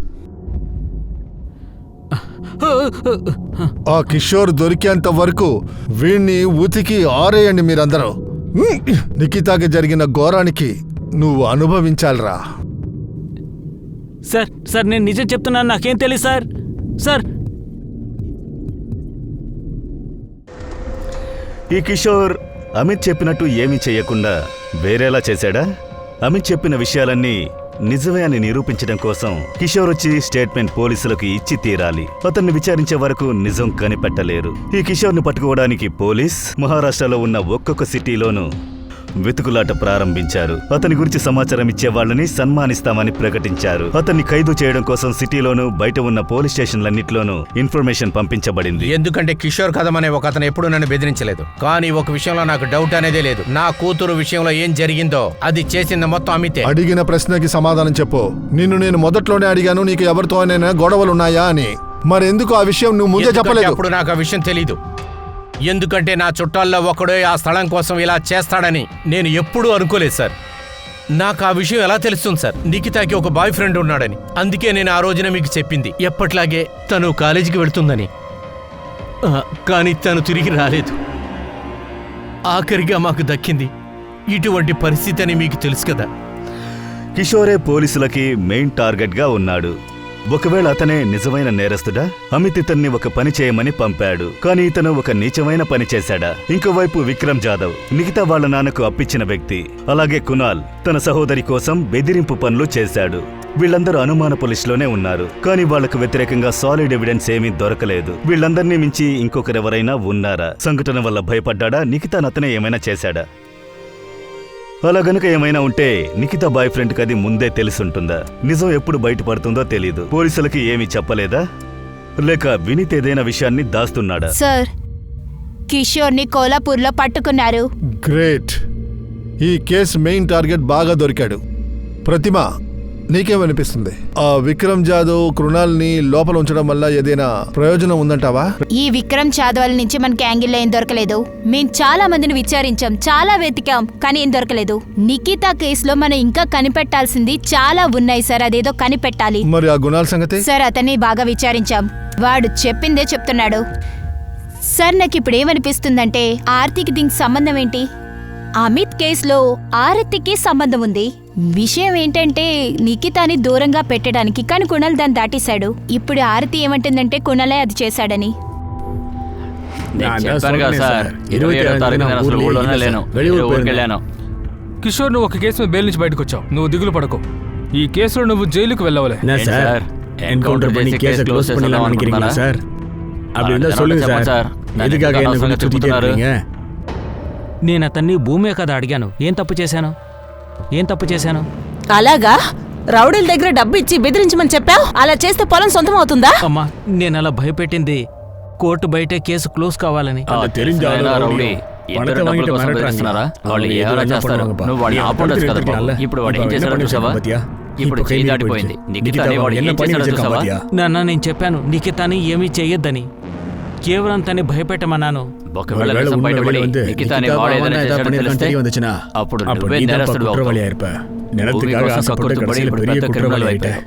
ఆ కిషోర్ దొరికేంత వరకు వీణ్ణి ఉతికి ఆరేయండి మీరందరూ. నిఖితాకి జరిగిన ఘోరానికి నువ్వు అనుభవించాలిరా. సార్ సార్, నేను నిజం చెప్తున్నాను, నాకేం తెలియదు సార్. సార్, ఈ కిషోర్ అమిత్ చెప్పినట్టు ఏమీ చేయకుండా వేరేలా చేశాడా? అమిత్ చెప్పిన విషయాలన్నీ నిజమే అని నిరూపించడం కోసం కిషోర్ వచ్చి స్టేట్మెంట్ పోలీసులకు ఇచ్చి తీరాలి. అతన్ని విచారించే వరకు నిజం కనిపెట్టలేరు. ఈ కిషోర్ని పట్టుకోవడానికి పోలీస్ మహారాష్ట్రలో ఉన్న ఒక్కొక్క సిటీలోనూ వెతుకులాట ప్రారంభించారు. అతని గురించి సమాచారం ఇచ్చే వాళ్ళని సన్మానిస్తామని ప్రకటించారు. అతన్ని ఖైదు చేయడం కోసం సిటీలోనూ బయట ఉన్న పోలీస్ స్టేషన్లన్నిట్లోనూ ఇన్ఫర్మేషన్ పంపించబడింది. ఎందుకంటే కిషోర్ కథం అనే ఒక అతను ఎప్పుడూ నన్ను బెదిరించలేదు. కానీ ఒక విషయంలో నాకు డౌట్ అనేదే లేదు. నా కూతురు విషయంలో ఏం జరిగిందో అది చేసింది మొత్తం అమితే. అడిగిన ప్రశ్నకి సమాధానం చెప్పు. నిన్ను నేను మొదట్లోనే అడిగాను నీకు ఎవరితోనైనా గొడవలున్నాయా అని. మరెందుకు ఆ విషయం నువ్వు ముందే చెప్పలేదు? అప్పుడు నాకు ఆ విషయం తెలీదు. ఎందుకంటే నా చుట్టాల్లో ఒకడే ఆ స్థలం కోసం ఇలా చేస్తాడని నేను ఎప్పుడూ అనుకోలేదు సార్. నాకు ఆ విషయం ఎలా తెలుస్తుంది సార్? నిఖితాకి ఒక బాయ్ ఫ్రెండ్ ఉన్నాడని. అందుకే నేను ఆ రోజున మీకు చెప్పింది, ఎప్పట్లాగే తను కాలేజీకి వెళ్తుందని. కానీ తను తిరిగి రాలేదు. ఆఖరిగా మాకు దక్కింది ఇటువంటి పరిస్థితి అని మీకు తెలుసు కదా. కిషోరే పోలీసులకి మెయిన్ టార్గెట్గా ఉన్నాడు. ఒకవేళ అతనే నిజమైన నేరస్తుడా? అమిత్ ఇతన్ని ఒక పని చేయమని పంపాడు, కానీ ఇతను ఒక నీచమైన పని చేశాడా? ఇంకోవైపు విక్రమ్ జాదవ్ నిఖితా వాళ్ళ నాన్నకు అప్పిచ్చిన వ్యక్తి. అలాగే కునాల్ తన సహోదరి కోసం బెదిరింపు పనులు చేశాడు. వీళ్ళందరూ అనుమానపు లిస్టులోనే ఉన్నారు, కానీ వాళ్లకు వ్యతిరేకంగా సాలిడ్ ఎవిడెన్స్ ఏమీ దొరకలేదు. వీళ్ళందరినీ మించి ఇంకొకరెవరైనా ఉన్నారా? సంఘటన వల్ల భయపడ్డా? నిఖితాను అతనే ఏమైనా చేశాడా? అలా గనుక ఏమైనా ఉంటే నిఖితా బాయ్ ఫ్రెండ్కి అది ముందే తెలుసుంటుందా? నిజం ఎప్పుడు బయటపడుతుందో తెలీదు. పోలీసులకి ఏమీ చెప్పలేదా? లేక వినీత్ ఏదైనా విషయాన్ని దాస్తున్నాడా? సార్, కిషోర్ని కోలాపూర్లో పట్టుకున్నారు. గ్రేట్. ఈ కేసు మెయిన్ టార్గెట్ బాగా దొరికాడు. ప్రతిమ, నీకేమనిపిస్తుంది? ఆ విక్రమ్ జాదవ్ కృణాల్ని లోపల ఉంచడం వల్ల ఏదైనా ప్రయోజనం ఉందంటావా? ఈ విక్రమ్ జాదవ్ నుంచి మనకి యాంగిల్లో ఏం దొరకలేదు. మేం చాలా మందిని విచారించాం, చాలా వెతికాం, కానీ ఏం దొరకలేదు. నిఖితా కేసులో మనం ఇంకా కనిపెట్టాల్సింది చాలా ఉన్నాయి సార్. అదేదో కనిపెట్టాలి. మరి ఆ గుణాల సంగతి? సార్, అతన్ని బాగా విచారించాం, వాడు చెప్పిందే చెప్తున్నాడు. సార్, నాకు ఇప్పుడు ఏమనిపిస్తుందంటే ఆర్తికి దీనికి సంబంధం ఏంటి? అమిత్ కేసులో ఆరతికి సంబంధం ఉంది. విషయం ఏంటంటే నిఖితాని దూరంగా పెట్టడానికి, కానీ కుణాల్ దాన్ని దాటేశాడు. ఇప్పుడు ఆరతి ఏమంటుందంటే కుణాలే అది చేశాడని. కిషోర్, నువ్వు ఒక కేసు మీద బెయిల్ నుంచి బయటకు వచ్చావు. నువ్వు దిగులు పడకు. ఈ కేసులో నువ్వు జైలుకు వెళ్ళవలే. என்கவுண்டர் பண்ணி கேஸை க்ளோஸ் பண்ணலாம்னு நினைக்கிறீங்களா சார்? அப்படி இருந்தா சொல்லுங்க சார். எதுக்காக என்ன கொஞ்சம் சுத்திட்டே இருக்கீங்க? నేను అతన్ని భూమే కదా అడిగాను. ఏం తప్పు చేశాను? అలాగా? రౌడీల దగ్గర డబ్బు ఇచ్చి బెదిరించమని చెప్పావు. అలా చేస్తే పొలం సొంతం అవుతుందా? అమ్మా, నేను అలా భయపెట్టింది కోర్టు బయటే కేసు క్లోజ్ కావాలని. నాన్న, నేను చెప్పాను నిఖితాని ఏమీ చెయ్యొద్దని. కేవలం తన్ని భయపెట్టమన్నాను. ఒకవేళ నిజం బయటపడి నిఖితాని వాడు ఏదైనా చేశాడని తెలిస్తే అప్పుడు నువ్వే నేరస్తుడు అవుతావు. நிலத்துக்காக ஆசைப்பட்டு கடைசியில் பெரிய குற்றவாளி ஆயிட்டேன்.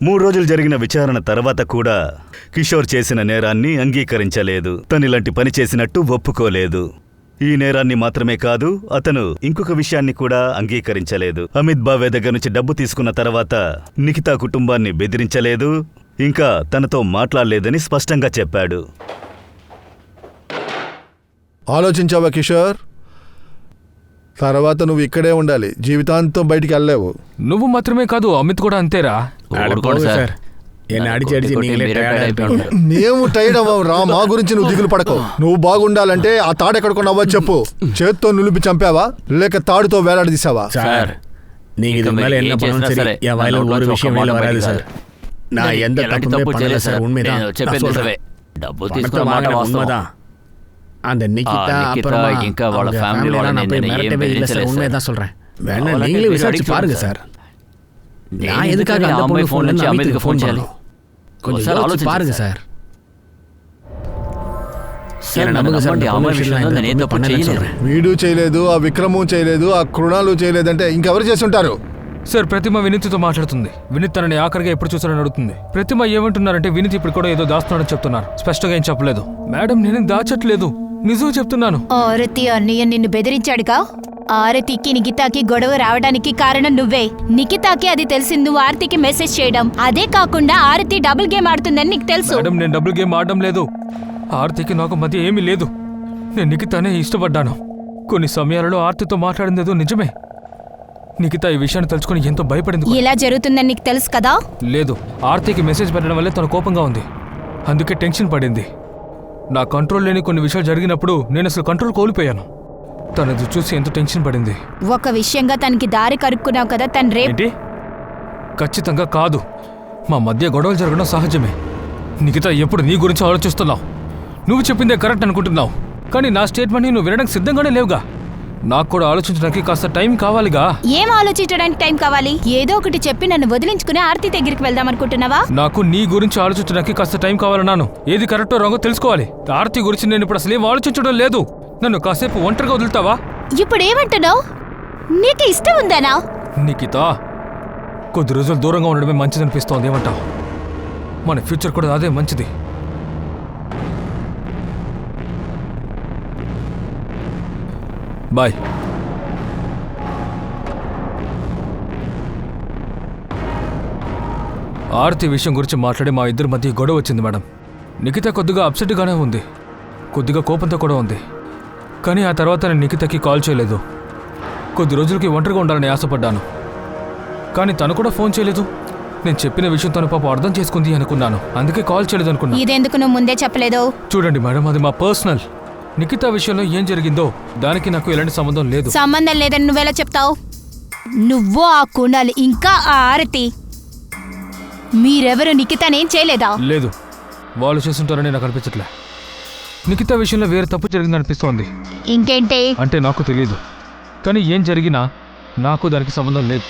మూడు రోజులు జరిగిన విచారణ తర్వాత కూడా కిషోర్ చేసిన నేరాన్ని అంగీకరించలేదు. తనిలాంటి పని చేసినట్టు ఒప్పుకోలేదు. ఈ నేరాన్ని మాత్రమే కాదు, అతను ఇంకొక విషయాన్ని కూడా అంగీకరించలేదు. అమిత్ బావే దగ్గర నుంచి డబ్బు తీసుకున్న తర్వాత నిఖితా కుటుంబాన్ని బెదిరించలేదు, ఇంకా తనతో మాట్లాడలేదని స్పష్టంగా చెప్పాడు. ఆలోచించావా కిషోర్? తర్వాత నువ్వు ఇక్కడే ఉండాలి, జీవితాంతం బయటికి వెళ్ళలేవు. నువ్వు మాత్రమే కాదు, అమిత్ కూడా అంతేరా. సార్, మేము టైర్డ్ అవ్వవు రా, మా గురించి నువ్వు దిగులు పడకు. నువ్వు బాగుండాలంటే ఆ తాడు ఎక్కడ కొన్నావో చెప్పు. చేత్తో నులిపి చంపావా లేక తాడుతో వేలాడదీసావా? சார் நீங்க இது மேல என்ன பண்ணணும் சரி என் வாயில ஒரு விஷயம் மேல வராது சார். நான் எந்த தப்புமே பண்ணல சார். உண்மைதான் நான் சொல்றேன். డబ్బు తీసుకున్న మాట వాస్తవం. உண்மைதான். அந்த நிகிதா அப்புறமா ఇంకా వాళ్ళ ఫ్యామిలీ వాళ్ళని மிரட்டவே இல்லை சார். உண்மைதான் சொல்றேன். வேணா நீங்களே விசாரிச்சு பாருங்க சார். நான் எதுக்காக அந்த பொண்ணு ஃபோன்ல இருந்து அமித்துக்கு ஃபோன் చేయాలి? కొంచెం ఆలోచించి పారుங்க సార్. సార్ నమ్మకండి అమ్మాయి విషయంలో నేను ఏం తప్పు చేయలేదు. వీడు చేయలేదు, ఆ విక్రము చేయలేదు, ఆ కృణాలు చేయలేదంటే ఇంకెవరు చేస్తుంటారు? సార్ ప్రతిమ వినీత్తో మాట్లాడుతుంది. వినీత్ తనని ఆఖరిగా ఎప్పుడు చూసారని అడుగుతుంది. ప్రతిమ ఏమంటున్నారంటే వినీత్ ఇప్పుడు కూడా ఏదో దాస్తున్నాడని చెప్తున్నారు. స్పష్టంగా ఏం చెప్పలేదు. మేడం నేను దాచట్లేదు, నిజం చెప్తున్నాను. ఆరతి అన్నయ్య నిన్ను బెదిరించాడుగా. ఆరతికి నిఖితాకి గొడవ రావడానికి కారణం నువ్వే. నిఖితాకి అది తెలిసింది నువ్వు ఆరతికి మెసేజ్ చేయడం. అదే కాకుండా ఆరతి డబుల్ గేమ్ ఆడుతుందని నీకు తెలుసు. మేడం నేను డబుల్ గేమ్ ఆడడం లేదు. ఆర్తికి నాకు మధ్య ఏమీ లేదు. నేను నిఖితానే ఇష్టపడ్డాను. కొన్ని సమయాలలో ఆర్తితో మాట్లాడిందేదో నిజమే. నిఖిత ఈ విషయాన్ని తలుచుకుని ఎంతో భయపడింది. ఇలా జరుగుతుందని నీకు తెలుసు కదా. లేదు, ఆర్తికి మెసేజ్ పెట్టడం వల్లే తన కోపంగా ఉంది. అందుకే టెన్షన్ పడింది. నా కంట్రోల్ లేని కొన్ని విషయాలు జరిగినప్పుడు నేను అసలు కంట్రోల్ కోల్పోయాను. తనది చూసి ఎంతో టెన్షన్ పడింది. ఒక విషయంగా తనకి దారి కరుక్కున్నావు కదా. తను ఏంటి? ఖచ్చితంగా కాదు. మా మధ్య గొడవలు జరగడం సహజమే. నిఖిత ఎప్పుడు నీ గురించి ఆలోచిస్తున్నావు. నువ్వు చెప్పిందే కరెక్ట్ అనుకుంటున్నావు, కానీ నా స్టేట్మెంట్ని నువ్వు వినడానికి సిద్ధంగానే లేవుగా. నాకు కూడా ఆలోచించడానికి కాస్త టైం కావాలిగా. ఏం ఆలోచించడానికి టైం కావాలి? ఏదో ఒకటి చెప్పి నన్ను వదిలించుకుని ఆర్తి దగ్గరికి వెళ్దాం అనుకుంటున్నావా? నాకు నీ గురించి ఆలోచించడానికి కాస్త టైం కావాలన్నాను. ఏది కరెక్టో రాంగో తెలుసుకోవాలి. ఆర్తి గురించి నేను ఇప్పుడు అసలు ఏం ఆలోచించడం లేదు. నన్ను కాసేపు ఒంటరిగా వదులుతావా? ఇప్పుడు ఏమంటున్నావు? నీకు ఇష్టం ఉందనా? నిఖిత కొద్ది రోజులు దూరంగా ఉండడమే మంచిదనిపిస్తోంది. ఏమంటావు? మన ఫ్యూచర్ కూడా అదే మంచిది. బాయ్. ఆర్తి విషయం గురించి మాట్లాడి మా ఇద్దరి మధ్య గొడవ వచ్చింది మేడం. నిఖిత కొద్దిగా అప్సెట్గానే ఉంది, కొద్దిగా కోపంతో కూడా ఉంది. కానీ ఆ తర్వాత నేను నిఖితకి కాల్ చేయలేదు. కొద్ది రోజులకి ఒంటరిగా ఉండాలని ఆశపడ్డాను, కానీ తను కూడా ఫోన్ చేయలేదు. నేను చెప్పిన విషయం తను పాప అర్థం చేసుకుంది అనుకున్నాను, అందుకే కాల్ చేయలేదు అనుకున్నాను. ఇదెందుకు నువ్వు ముందే చెప్పలేదు? చూడండి మేడం, అది మా పర్సనల్. నిఖిత విషయంలో ఏం జరిగిందో దానికి నాకు ఎలాంటి సంబంధం లేదు. సంబంధం లేదని నువ్వెలా చెప్తావు? నువ్వు, ఆ కుణాలు, ఇంకా ఆ ఆరతి, మీరెవరు నిఖితనేం చేయలేదా? లేదు, వాళ్ళు చేస్తుంటారని నాకు అనిపించట్లే. నిఖిత విషయంలో వేరే తప్పు జరిగిందనిపిస్తోంది. ఇంకేంటి అంటే నాకు తెలియదు, కానీ ఏం జరిగినా నాకు దానికి సంబంధం లేదు.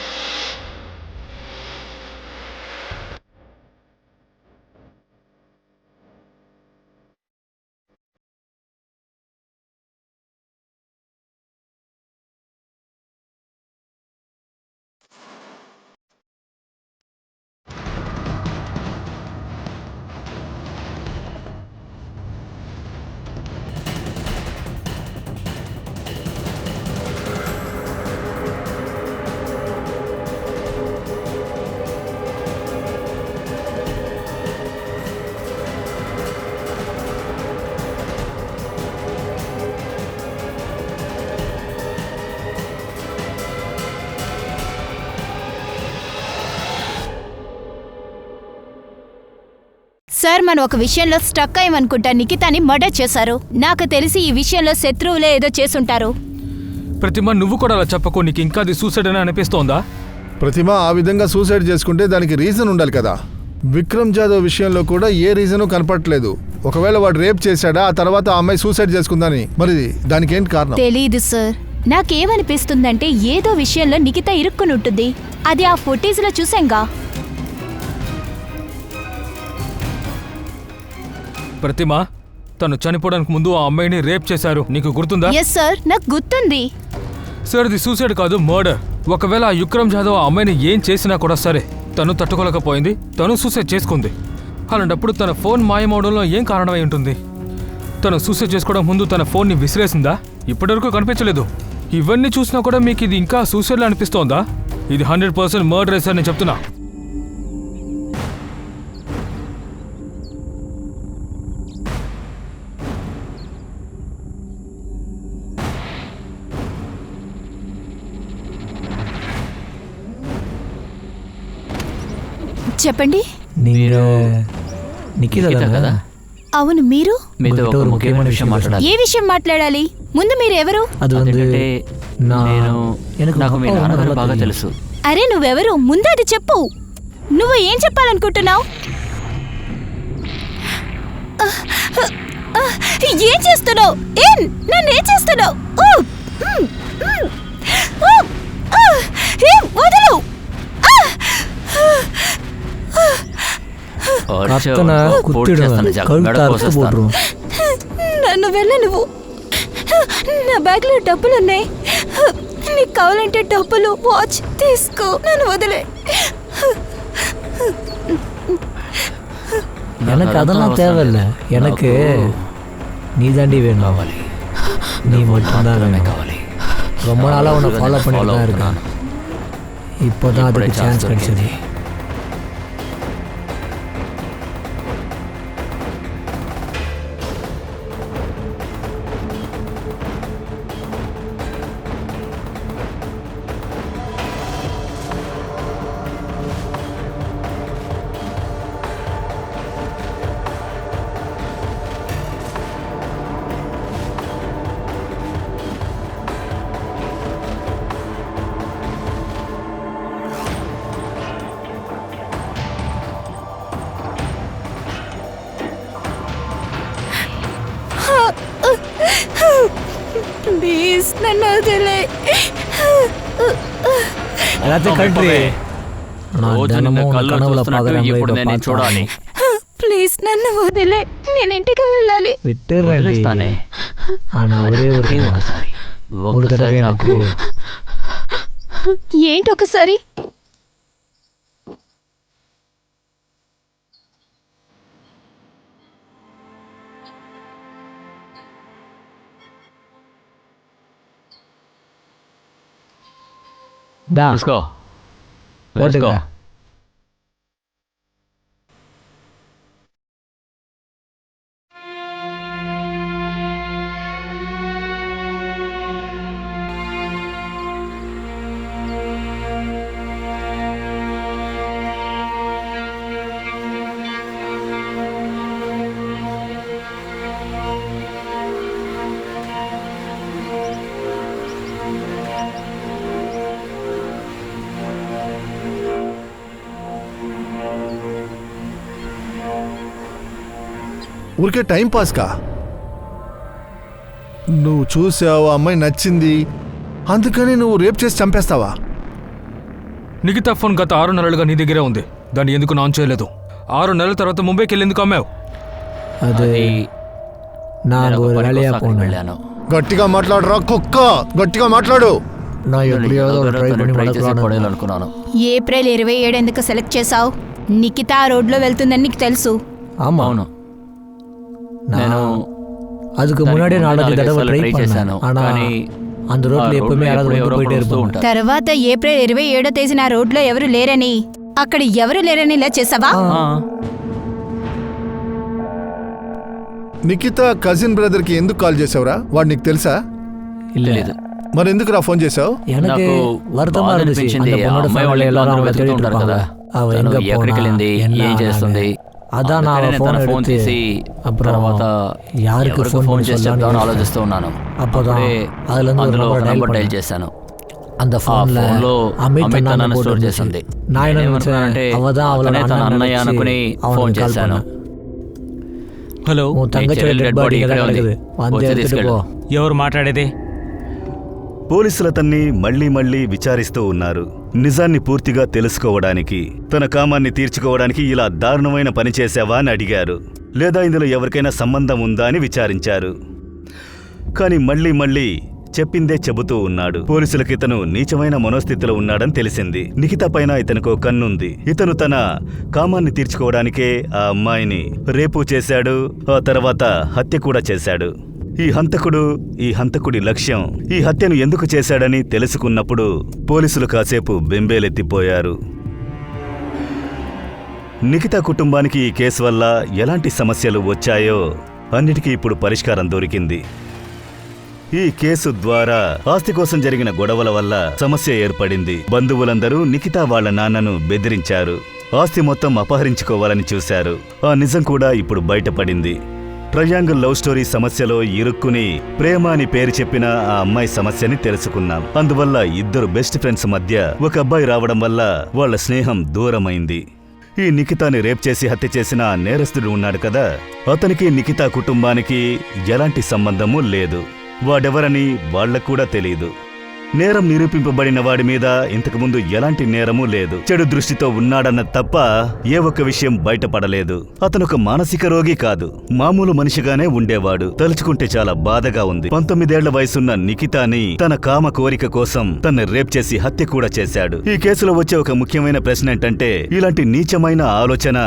సార్, మనం ఒక విషయంలో స్టక్ అయ్యమనుకుంటా. నిఖితాని మర్డర్ చేశారు. నాకు తెలిసి ఈ విషయంలో శత్రువులే ఏదో చేసుంటారు. ప్రతిమ, నువ్వు కూడా అలా చెప్పకు. నీకు ఇంకా అది సూసైడ్ అని అనిపిస్తోందా? ప్రతిమ ఆ విధంగా సూసైడ్ చేసుకుంటే దానికి రీజన్ ఉండాలి కదా. విక్రమ్ జాదవ్ విషయంలో కూడా ఏ రీజను కనపడట్లేదు. ఒకవేళ వాడు రేప్ చేశాడా, ఆ తర్వాత ఆ అమ్మాయి సూసైడ్ చేసుకుందని, మరి దానికి ఏంటి కారణం? తెలీదు సార్. నాకేమనిపిస్తుందంటే ఏదో విషయంలో నిఖిత ఇరుక్కుని ఉంటుంది. అది ఆ ఫుటేజ్ లో చూసాంగా. ప్రతిమ, తను చనిపోవడానికి ముందు ఆ అమ్మాయిని రేప్ చేశారు, నీకు గుర్తుందా? ఎస్ సార్, నాకు గుర్తుంది. సార్, ఇది సూసైడ్ కాదు, మర్డర్. ఒకవేళ ఆ విక్రమ్ జాదవ్ ఆ అమ్మాయిని ఏం చేసినా కూడా సరే, తను తట్టుకోలేకపోయింది, తను సూసైడ్ చేసుకుంది. అలాంటప్పుడు తన ఫోన్ మాయమవడంలో ఏం కారణమై ఉంటుంది? తను సూసైడ్ చేసుకోవడం ముందు తన ఫోన్ని విసిరేసిందా? ఇప్పటివరకు కనిపించలేదు. ఇవన్నీ చూసినా కూడా మీకు ఇది ఇంకా సూసైడ్లో అనిపిస్తోందా? ఇది 100% మర్డర్ సార్, నేను చెప్తున్నా. చెప్పండి. మీరు నిఖిత కదా? అవును, మీరు మీతో ఒక ముఖ్యమైన విషయం మాట్లాడాలి. ఏ విషయం మాట్లాడాలి? ముందు మీరు ఎవరు? అదేంటంటే నాకు మీ నాన్నగారు బాగా తెలుసు. అరే నువ్వెవరు? ముందు అది చెప్పు. నువ్వు ఏం చెప్పాలనుకుంటున్నావు? ఏం చేస్తున్నావు? నన్ను ఏం చేస్తున్నావు? వదలు! నన్ను వెళ్ళ నువ్వు. నా బ్యాగ్ లో డబ్బులున్నాయి. నీకు కావాలంటే డబ్బులు, వాచ్ తీసుకో. నన్ను వదిలే. எனக்கு அதெல்லாம் தேவையில்லை. எனக்கு நீ தாண்டி வேணும். நீ மட்டும்தான் வேணும். ரொம்ப நாளாக உன்னை ஃபாலோ பண்ணிட்டு தான் இருக்கேன். இப்போ தான் அதுக்கு சான்ஸ் கிடைச்சது. ప్లీజ్ నన్ను వదిలే. చూడాలి. ప్లీజ్ నన్ను వదిలే. నేను ఇంటికి వెళ్ళాలి. విట్టేస్తానే. నాకు ఏంటి ఒకసారి? తీసుకో. ఊరికే టైం పాస్ కా? నువ్వు చూసావు, అమ్మాయి నచ్చింది, అందుకని నువ్వు రేప్ చేసి చంపేస్తావా? నిఖిత ఫోన్ గత 6 నెలలుగా నీ దగ్గరే ఉంది. దాన్ని ఎందుకు ఆన్ చేయలేదు? 6 నెలల తర్వాత ముంబైకి వెళ్ళి ఎందుకు అమ్మావు? వెళ్ళాను. గట్టిగా మాట్లాడరా కుక్క, గట్టిగా మాట్లాడు. అనుకున్నాను. ఏప్రిల్ 27 ఎందుకు సెలెక్ట్ చేసావు? నిఖిత ఆ రోడ్లో వెళ్తుందని నీకు తెలుసు. అవును. నేను அதுக்கு முன்னாடி 4 தடவை ட்ரை பண்ணேன். ஆனா அந்த ரோட்ல எப்பவுமே யாராவது வந்து போயிட்டே இருப்பாங்க. తర్వాత ఏప్రిల్ 27వ తేదీన ఆ రోడ్లో ఎవరు లేరని, అక్కడ ఎవరు లేరని ఇలా చేసావా? నిఖిత కజిన్ బ్రదర్ కి ఎందుకు కాల్ చేసావురా? వాడు నీకు తెలుసా? లేదు. మరి ఎందుకు రా ఫోన్ చేసావు? எனக்கு வருத்தமா இருந்துச்சு. அந்த பொண்ணோட ஃபேமிலி எல்லாரும் அவளை தேடிட்டு இருக்காங்க. அவ எங்க ఎక్కడికి వెళ్ళింది, ఏం చేస్తుంది? అதான் நான் ఫోన్ తీసి తర్వాత யாருக்கு ఫోన్ చేసి చెప్తామని ఆలోచిస్తూ ఉన్నాను. அப்பதான் அதுல అందులో இருந்து నంబర్ డైల్ చేశాను. அந்த ఫోన్లో అమిత్ తనని స్టోర్ చేసింది. நான் என்ன நினைச்சேன், அவதான் அவளை తన అన్నయ్య అనుకుని ఫోన్ చేశాను. హలో, உன் தங்கச்சி డెడ్ బాడీ ఇక్కడ ఉంది, வந்து எடுத்துட்டு పో. ఎవరు మాట్లాడేది? పోలీసులు అతన్ని మళ్లీ మళ్లీ విచారిస్తూ ఉన్నారు. నిజాన్ని పూర్తిగా తెలుసుకోవడానికి, తన కామాన్ని తీర్చుకోవడానికి ఇలా దారుణమైన పని చేశావా అని అడిగారు. లేదా ఇందులో ఎవరికైనా సంబంధం ఉందా అని విచారించారు. కానీ మళ్లీ మళ్లీ చెప్పిందే చెబుతూ ఉన్నాడు. పోలీసులకు ఇతను నీచమైన మనోస్థితిలో ఉన్నాడని తెలిసింది. నిఖిత పైన ఇతనికో కన్నుంది. ఇతను తన కామాన్ని తీర్చుకోవడానికే ఆ అమ్మాయిని రేపు చేశాడు. ఆ తర్వాత హత్య కూడా చేశాడు. ఈ హంతకుడి లక్ష్యం ఈ హత్యను ఎందుకు చేశాడని తెలుసుకున్నప్పుడు పోలీసులు కాసేపు బెంబేలెత్తిపోయారు. నిఖిత కుటుంబానికి ఈ కేసు వల్ల ఎలాంటి సమస్యలు వచ్చాయో అన్నిటికీ ఇప్పుడు పరిష్కారం దొరికింది. ఈ కేసు ద్వారా ఆస్తి కోసం జరిగిన గొడవల వల్ల సమస్య ఏర్పడింది. బంధువులందరూ నిఖిత వాళ్ళ నాన్నను బెదిరించారు. ఆస్తి మొత్తం అపహరించుకోవాలని చూశారు. ఆ నిజం కూడా ఇప్పుడు బయటపడింది. ట్రయాంగిల్ లవ్ స్టోరీ సమస్యలో ఇరుక్కుని ప్రేమ అని పేరు చెప్పిన ఆ అమ్మాయి సమస్యని తెలుసుకున్నాం. అందువల్ల ఇద్దరు బెస్ట్ ఫ్రెండ్స్ మధ్య ఒక అబ్బాయి రావడం వల్ల వాళ్ళ స్నేహం దూరమైంది. ఈ నిఖితాని రేప్ చేసి హత్య చేసిన ఆ నేరస్తుడు ఉన్నాడు కదా, అతనికి నిఖితా కుటుంబానికి ఎలాంటి సంబంధమూ లేదు. వాడెవరని వాళ్లకు కూడా తెలీదు. నేరం నిరూపింపబడిన వాడి మీద ఇంతకుముందు ఎలాంటి నేరమూ లేదు. చెడు దృష్టితో ఉన్నాడన్న తప్ప ఏ ఒక్క విషయం బయటపడలేదు. అతనొక మానసిక రోగి కాదు, మామూలు మనిషిగానే ఉండేవాడు. తలుచుకుంటే చాలా బాధగా ఉంది. 19 ఏళ్ల వయసున్న నిఖితాని తన కామ కోరిక కోసం తన్ని రేప్ చేసి హత్య కూడా చేశాడు. ఈ కేసులో వచ్చే ఒక ముఖ్యమైన ప్రశ్న ఏంటంటే, ఇలాంటి నీచమైన ఆలోచన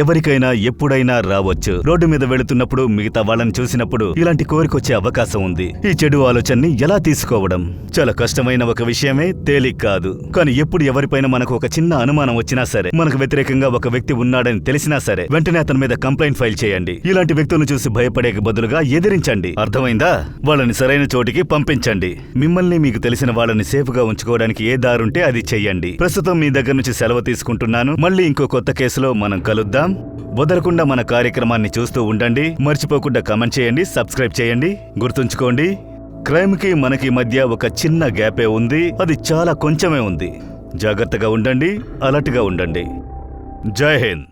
ఎవరికైనా ఎప్పుడైనా రావచ్చు. రోడ్డు మీద వెళుతున్నప్పుడు మిగతా వాళ్ళని చూసినప్పుడు ఇలాంటి కోరికొచ్చే అవకాశం ఉంది. ఈ చెడు ఆలోచనని ఎలా తీసుకోవడం చాలా కష్టమైన ఒక విషయమే, తేలిక కాదు. కానీ ఎప్పుడు ఎవరిపైన మనకు ఒక చిన్న అనుమానం వచ్చినా సరే, మనకు వ్యతిరేకంగా ఒక వ్యక్తి ఉన్నాడని తెలిసినా సరే, వెంటనే అతని మీద కంప్లైంట్ ఫైల్ చేయండి. ఇలాంటి వ్యక్తులను చూసి భయపడే బదులుగా ఎదిరించండి. అర్థమైందా? వాళ్ళని సరైన చోటికి పంపించండి. మిమ్మల్ని, మీకు తెలిసిన వాళ్ళని సేఫ్ గా ఉంచుకోవడానికి ఏ దారుంటే అది చెయ్యండి. ప్రస్తుతం మీ దగ్గర నుంచి సెలవు తీసుకుంటున్నాను. మళ్ళీ ఇంకో కొత్త కేసులో మనం కలుద్దాం. వదలకుండా మన కార్యక్రమాన్ని చూస్తూ ఉండండి. మర్చిపోకుండా కామెంట్ చేయండి, సబ్స్క్రైబ్ చేయండి. గుర్తుంచుకోండి, క్రైమ్ కి మనకి మధ్య ఒక చిన్న గ్యాపే ఉంది. అది చాలా కొంచెమే ఉంది. జాగ్రత్తగా ఉండండి, అలర్ట్ గా ఉండండి. జై హింద్.